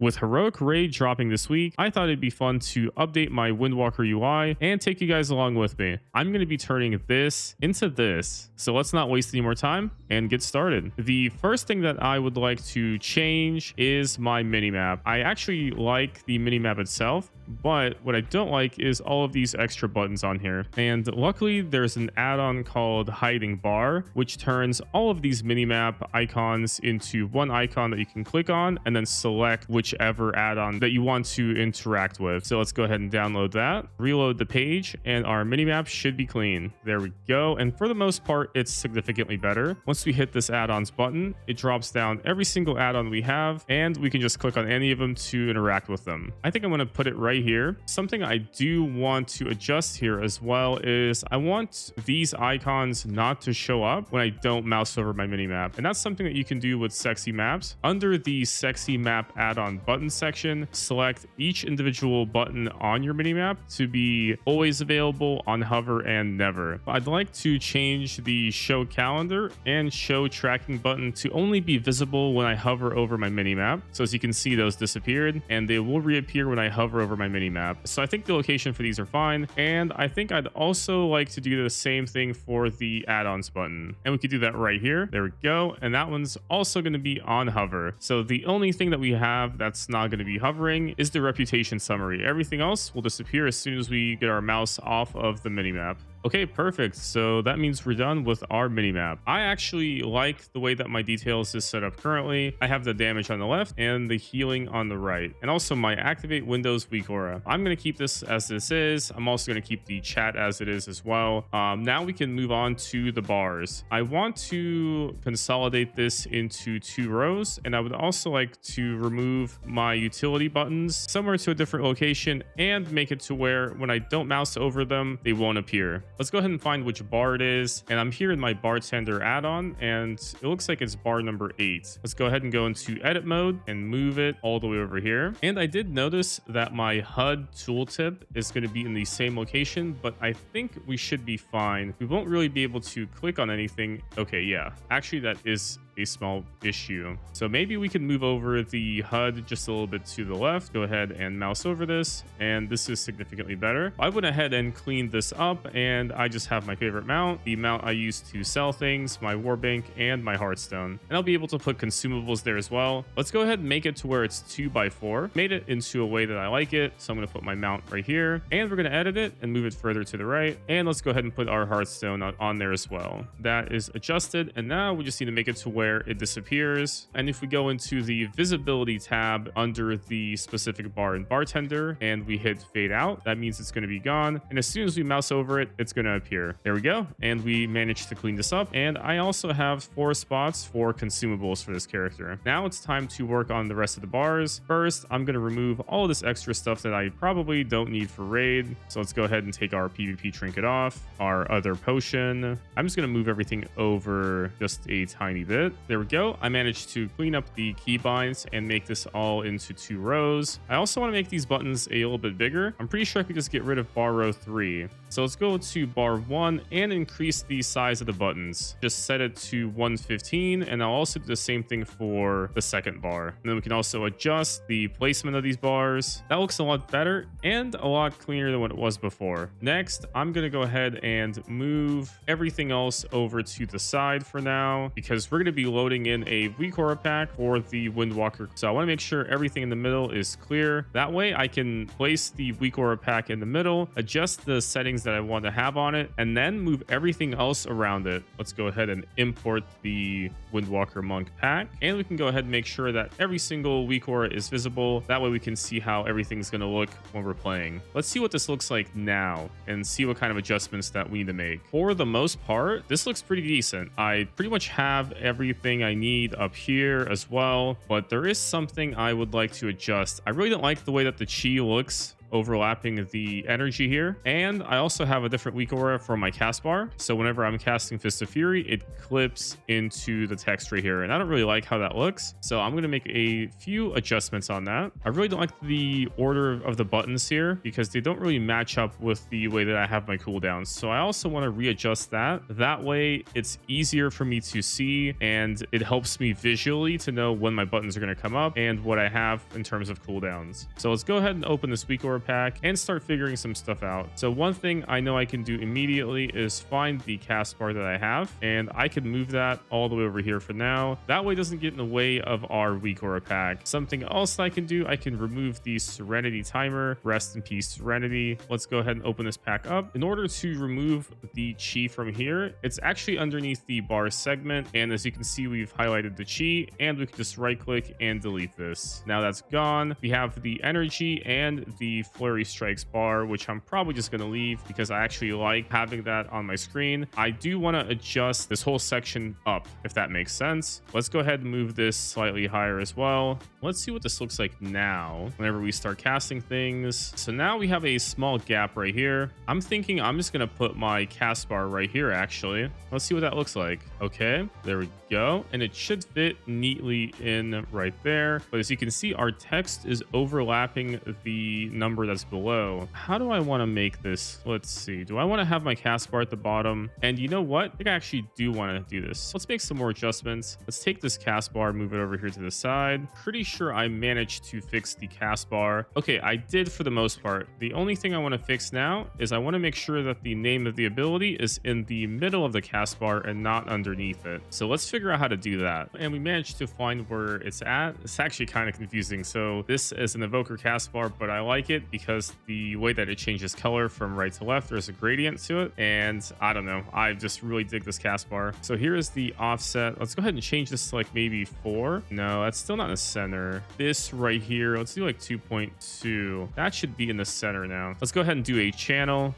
With Heroic Raid dropping this week, I thought it'd be fun to update my Windwalker UI and take you guys along with me. I'm going to be turning this into this, so let's not waste any more time and get started. The first thing that I would like to change is my minimap. I actually like the minimap itself, but what I don't like is all of these extra buttons on here. And luckily there's an add-on called Hidingbar, which turns all of these minimap icons into one icon that you can click on and then select whichever add-on that you want to interact with. So let's go ahead and download that, reload the page, and our minimap should be clean. There we go. And for the most part, it's significantly better. Once we hit this add-ons button, it drops down every single add-on we have, and we can just click on any of them to interact with them. I think I'm going to put it right here. Something I do want to adjust here as well is I want these icons not to show up when I don't mouse over my minimap. And that's something that you can do with Sexymaps. Under the Sexymap add-on button section, select each individual button on your minimap to be always available, on hover, and never. I'd like to change the show calendar and show tracking button to only be visible when I hover over my minimap. So as you can see, those disappeared and they will reappear when I hover over my minimap. So I think the location for these are fine. And I think I'd also like to do the same thing for the add-ons button. And we could do that right here. There we go. And that one's also going to be on hover. So the only thing that we have that's not going to be hovering is the reputation summary. Everything else will disappear as soon as we get our mouse off of the minimap. Okay, perfect. So that means we're done with our minimap. I actually like the way that my details is set up currently. I have the damage on the left and the healing on the right, and also my activate Windows weak aura. I'm going to keep this as this is. I'm also going to keep the chat as it is as well. Now we can move on to the bars. I want to consolidate this into 2 rows, and I would also like to remove my utility buttons somewhere to a different location and make it to where when I don't mouse over them, they won't appear. Let's go ahead and find which bar it is. And I'm here in my bartender add-on, and it looks like it's bar number 8. Let's go ahead and go into edit mode and move it all the way over here. And I did notice that my HUD tooltip is going to be in the same location, but I think we should be fine. We won't really be able to click on anything. Okay, yeah, actually that is a small issue. So maybe we can move over the HUD just a little bit to the left. Go ahead and mouse over this, and this is significantly better. I went ahead and cleaned this up, and I just have my favorite mount, the mount I use to sell things, my warbank, and my hearthstone. And I'll be able to put consumables there as well. Let's go ahead and make it to where it's 2x4. Made it into a way that I like it, so I'm going to put my mount right here, and we're going to edit it and move it further to the right. And let's go ahead and put our hearthstone on there as well. That is adjusted, and now we just need to make it to where it disappears. And if we go into the visibility tab under the specific bar in bartender and we hit fade out, that means it's going to be gone. And as soon as we mouse over it, it's going to appear. There we go. And we managed to clean this up. And I also have 4 spots for consumables for this character. Now it's time to work on the rest of the bars. First, I'm going to remove all of this extra stuff that I probably don't need for raid. So let's go ahead and take our PvP trinket off, our other potion. I'm just going to move everything over just a tiny bit. There we go. I managed to clean up the keybinds and make this all into 2 rows. I also want to make these buttons a little bit bigger. I'm pretty sure I could just get rid of bar row 3. So let's go to bar 1 and increase the size of the buttons. Just set it to 115, and I'll also do the same thing for the second bar. And then we can also adjust the placement of these bars. That looks a lot better and a lot cleaner than what it was before. Next, I'm going to go ahead and move everything else over to the side for now, because we're going to be loading in a weak aura pack for the Windwalker. So I want to make sure everything in the middle is clear. That way I can place the weak aura pack in the middle, adjust the settings that I want to have on it, and then move everything else around it. Let's go ahead and import the Windwalker Monk pack, and we can go ahead and make sure that every single weak aura is visible. That way we can see how everything's going to look when we're playing. Let's see what this looks like now and see what kind of adjustments that we need to make. For the most part, this looks pretty decent. I pretty much have everything I need up here as well, but there is something I would like to adjust. I really don't like the way that the chi looks overlapping the energy here. And I also have a different weak aura for my cast bar. So whenever I'm casting Fist of Fury, it clips into the text right here. And I don't really like how that looks. So I'm going to make a few adjustments on that. I really don't like the order of the buttons here because they don't really match up with the way that I have my cooldowns. So I also want to readjust that. That way it's easier for me to see and it helps me visually to know when my buttons are going to come up and what I have in terms of cooldowns. So let's go ahead and open this weak aura pack and start figuring some stuff out. So one thing I know I can do immediately is find the cast bar that I have, and I can move that all the way over here for now. That way it doesn't get in the way of our weak aura pack. Something else I can do, I can remove the Serenity timer. Rest in peace, Serenity. Let's go ahead and open this pack up. In order to remove the chi from here, it's actually underneath the bar segment, and as you can see, we've highlighted the chi, and we can just right click and delete this. Now that's gone. We have the energy and the flurry strikes bar, which I'm probably just going to leave because I actually like having that on my screen. I do want to adjust this whole section up, if that makes sense. Let's go ahead and move this slightly higher as well. Let's see what this looks like now whenever we start casting things. So now we have a small gap right here. I'm thinking I'm just going to put my cast bar right here, actually. Let's see what that looks like. Okay, there we go. And it should fit neatly in right there. But as you can see, our text is overlapping the number that's below. How do I want to make this? Let's see. Do I want to have my cast bar at the bottom? And you know what? I think I actually do want to do this. Let's make some more adjustments. Let's take this cast bar, move it over here to the side. Pretty sure I managed to fix the cast bar. Okay, I did for the most part. The only thing I want to fix now is I want to make sure that the name of the ability is in the middle of the cast bar and not underneath it. So let's figure out how to do that. And we managed to find where it's at. It's actually kind of confusing. So this is an evoker cast bar, but I like it because the way that it changes color from right to left, there's a gradient to it. And I don't know, I just really dig this cast bar. So here is the offset. Let's go ahead and change this to like maybe 4. No, that's still not in the center. This right here, let's do like 2.2. That should be in the center now. Let's go ahead and do a channel.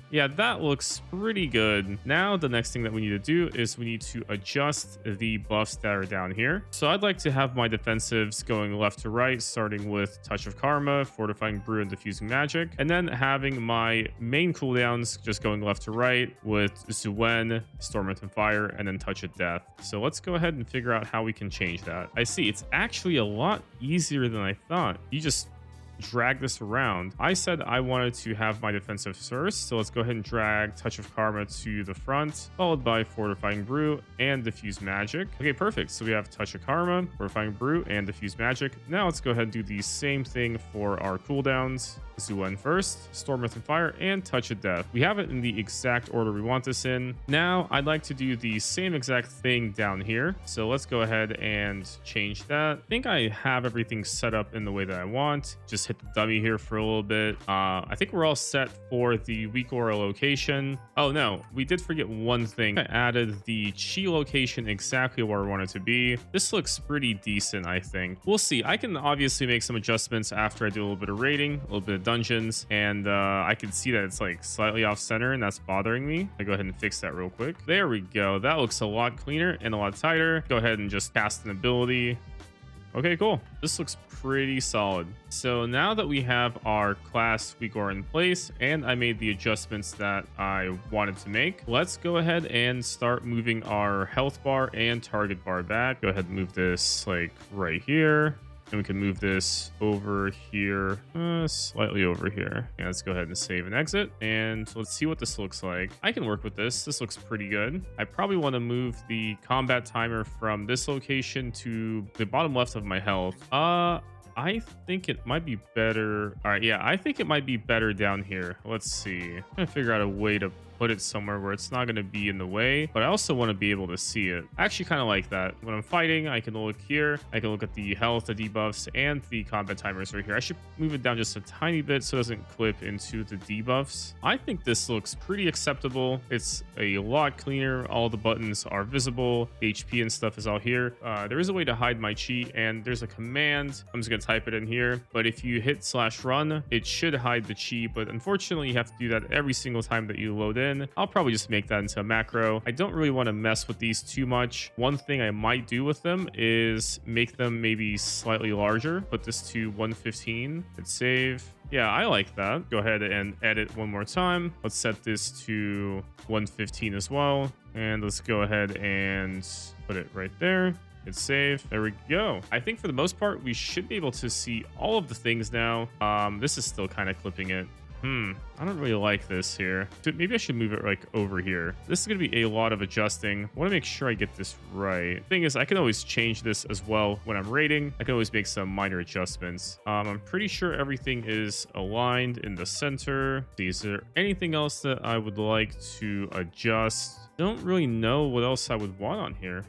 Yeah, that looks pretty good. Now, the next thing that we need to do is we need to adjust the buffs that are down here. So I'd like to have my defensives going left to right, starting with Touch of Karma, Fortifying Brew, and Diffusing Magic. And then having my main cooldowns just going left to right with Zuen, Storm and Fire, and then Touch of Death. So let's go ahead and figure out how we can change that. I see it's actually a lot easier than I thought. You just drag this around. I said I wanted to have my defensive first, so let's go ahead and drag Touch of Karma to the front, followed by Fortifying Brew and Diffuse Magic. Okay, perfect. So we have Touch of Karma, Fortifying Brew, and Diffuse Magic. Now let's go ahead and do the same thing for our cooldowns. Zuen first, Storm and Fire, and Touch of Death. We have it in the exact order we want this in. Now I'd like to do the same exact thing down here. So let's go ahead and change that. I think I have everything set up in the way that I want. Just hit the dummy here for a little bit. I think we're all set for the weak aura location. Oh no, we did forget one thing. I added the chi location exactly where I want it to be. This looks pretty decent, I think. We'll see. I can obviously make some adjustments after I do a little bit of raiding, a little bit of dungeons, and I can see that it's like slightly off center and that's bothering me. I'll go ahead and fix that real quick. There we go. That looks a lot cleaner and a lot tighter. Go ahead and just cast an ability. Okay, cool. This looks pretty solid. So now that we have our class weak aura in place and I made the adjustments that I wanted to make, let's go ahead and start moving our health bar and target bar back. Go ahead and move this like right here. And we can move this over here, slightly over here. Yeah, let's go ahead and save and exit. And let's see what this looks like. I can work with this. This looks pretty good. I probably want to move the combat timer from this location to the bottom left of my health. I think it might be better. All right, yeah, I think it might be better down here. Let's see. I'm gonna figure out a way to put it somewhere where it's not going to be in the way, but I also want to be able to see it. I actually kind of like that. When I'm fighting, I can look here. I can look at the health, the debuffs, and the combat timers right here. I should move it down just a tiny bit so it doesn't clip into the debuffs. I think this looks pretty acceptable. It's a lot cleaner. All the buttons are visible. HP and stuff is all here. There is a way to hide my chi, and there's a command. I'm just going to type it in here, but if you hit /run, it should hide the chi, but unfortunately, you have to do that every single time that you load in. in. I'll probably just make that into a macro. I don't really want to mess with these too much. One thing I might do with them is make them maybe slightly larger. Put this to 115. Hit save. Yeah, I like that. Go ahead and edit one more time. Let's set this to 115 as well. And let's go ahead and put it right there. Hit save. There we go. I think for the most part, we should be able to see all of the things now. This is still kind of clipping it. I don't really like this here. Maybe I should move it like over here. This is going to be a lot of adjusting. I want to make sure I get this right. Thing is, I can always change this as well when I'm rating. I can always make some minor adjustments. I'm pretty sure everything is aligned in the center. Is there anything else that I would like to adjust? Don't really know what else I would want on here.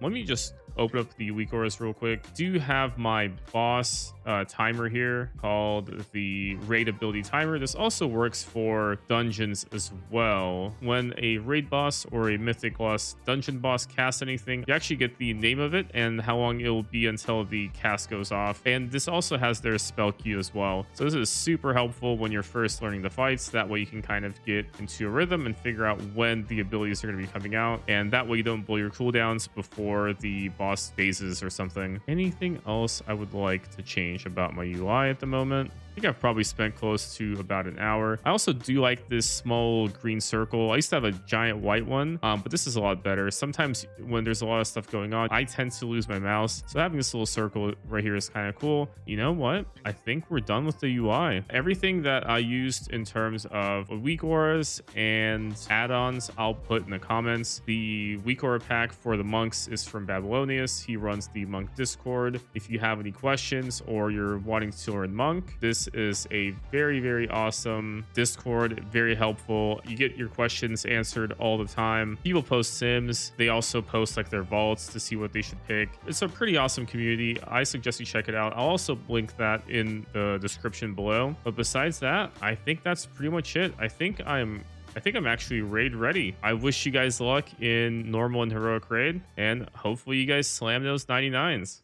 Let me just open up the weak auras real quick. Do have my boss timer here called the raid ability timer. This also works for dungeons as well. When a raid boss or a mythic boss dungeon boss casts anything, you actually get the name of it and how long it will be until the cast goes off. And this also has their spell queue as well. So this is super helpful when you're first learning the fights. That way you can kind of get into a rhythm and figure out when the abilities are going to be coming out. And that way you don't blow your cooldowns before the boss phases or something. Anything else I would like to change about my UI at the moment? I think I've probably spent close to about an hour. I also do like this small green circle. I used to have a giant white one, but this is a lot better. Sometimes when there's a lot of stuff going on, I tend to lose my mouse. So having this little circle right here is kind of cool. You know what? I think we're done with the UI. Everything that I used in terms of weak auras and add-ons, I'll put in the comments. The weak aura pack for the monks is from Babylonius. He runs the monk Discord. If you have any questions or you're wanting to learn monk, this is a very, very awesome Discord, very helpful. You get your questions answered all the time. People post sims. They also post like their vaults to see what they should pick. It's a pretty awesome community. I suggest you check it out. I'll also link that in the description below. But besides that, I think that's pretty much it. I think I'm actually raid ready. I wish you guys luck in normal and heroic raid, and hopefully you guys slam those 99s.